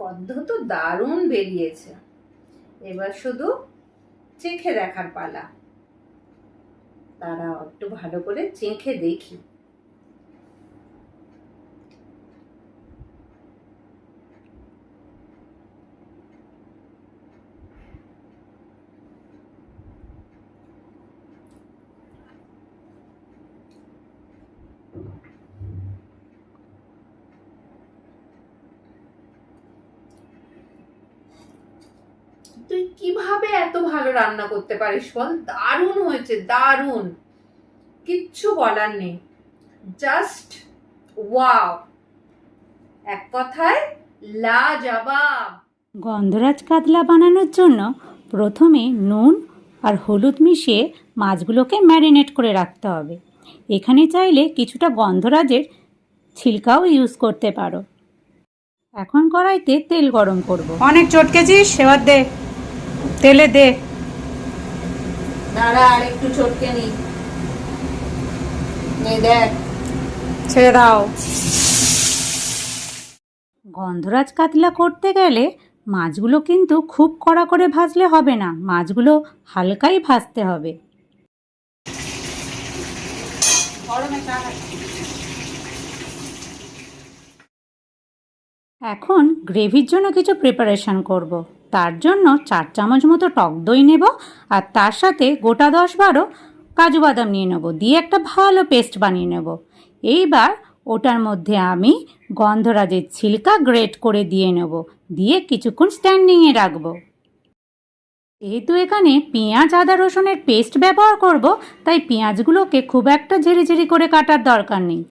গন্ধ তো দারুণ বেরিয়েছে। এবার শুধু চেখে দেখার পালা। দাঁড়াও, একটু ভালো করে চেখে দেখি। তুই কিভাবে এত ভালো রান্না করতে পারিস বল? দারুণ হয়েছে, দারুণ, কিচ্ছু বলার নেই, জাস্ট ওয়াও, এক কথায় লাজবাব। গন্ধরাজ কাতলা বানানোর জন্য প্রথমে নুন আর হলুদ মিশিয়ে মাছগুলোকে ম্যারিনেট করে রাখতে হবে। এখানে চাইলে কিছুটা গন্ধরাজের ছিলকাও ইউজ করতে পারো। এখন কড়াইতে তেল গরম করব। অনেক চটকেছিস, এবার দে, তেলে দে। দাঁড়া, আর একটু চটকে নি। দেখ, ছেড়ে দাও। গন্ধরাজ কাতলা করতে গেলে মাছগুলো কিন্তু খুব কড়া করে ভাজলে হবে না, মাছগুলো হালকাই ভাজতে হবে। এখন গ্রেভির জন্য কিছু প্রিপারেশন করব। তার জন্য 4 চামচ মতো টক দই নেব, আর তার সাথে গোটা 10-12 কাজু বাদাম নিয়ে নেব, দিয়ে একটা ভালো পেস্ট বানিয়ে নেব। এইবার ওটার মধ্যে আমি গন্ধরাজের ছিলকা গ্রেট করে দিয়ে নেব, দিয়ে কিছুক্ষণ স্ট্যান্ডিংয়ে রাখবো। যেহেতু এখানে পেঁয়াজ আদা রসুনের পেস্ট ব্যবহার করব, তাই পেঁয়াজগুলোকে খুব একটা ঝিরিঝিরি করে কাটার দরকার নেই।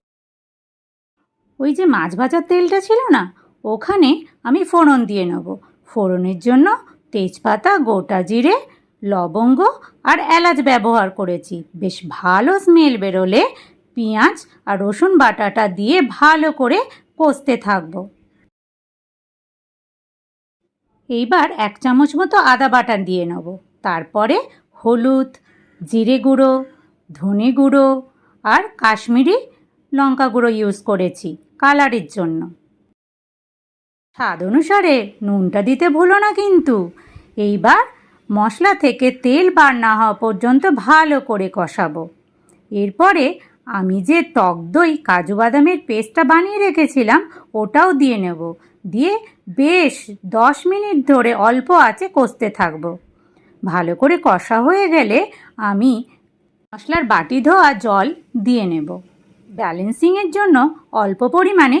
ওই যে মাছ ভাজার তেলটা ছিল না, ওখানে আমি ফোড়ন দিয়ে নেব। ফোড়নের জন্য তেজপাতা, গোটা জিরে, লবঙ্গ আর এলাচ ব্যবহার করেছি। বেশ ভালো স্মেল বেরোলে পেঁয়াজ আর রসুন বাটাটা দিয়ে ভালো করে কষতে থাকব। এইবার 1 চামচ মতো আদা বাটা দিয়ে নেব। তারপরে হলুদ, জিরে গুঁড়ো, ধনে গুঁড়ো আর কাশ্মীরি লঙ্কা গুঁড়ো ইউজ করেছি কালারের জন্য। স্বাদ অনুসারে নুনটা দিতে ভুলো না কিন্তু। এইবার মশলা থেকে তেল বার না হওয়া পর্যন্ত ভালো করে কষাবো। এরপরে আমি যে টক দই কাজু বাদামের পেস্টটা বানিয়ে রেখেছিলাম ওটাও দিয়ে নেব, দিয়ে বেশ 10 মিনিট ধরে অল্প আঁচে কষতে থাকবো। ভালো করে কষা হয়ে গেলে আমি মশলার বাটি ধোয়া জল দিয়ে নেব। ব্যালেন্সিংয়ের জন্য অল্প পরিমাণে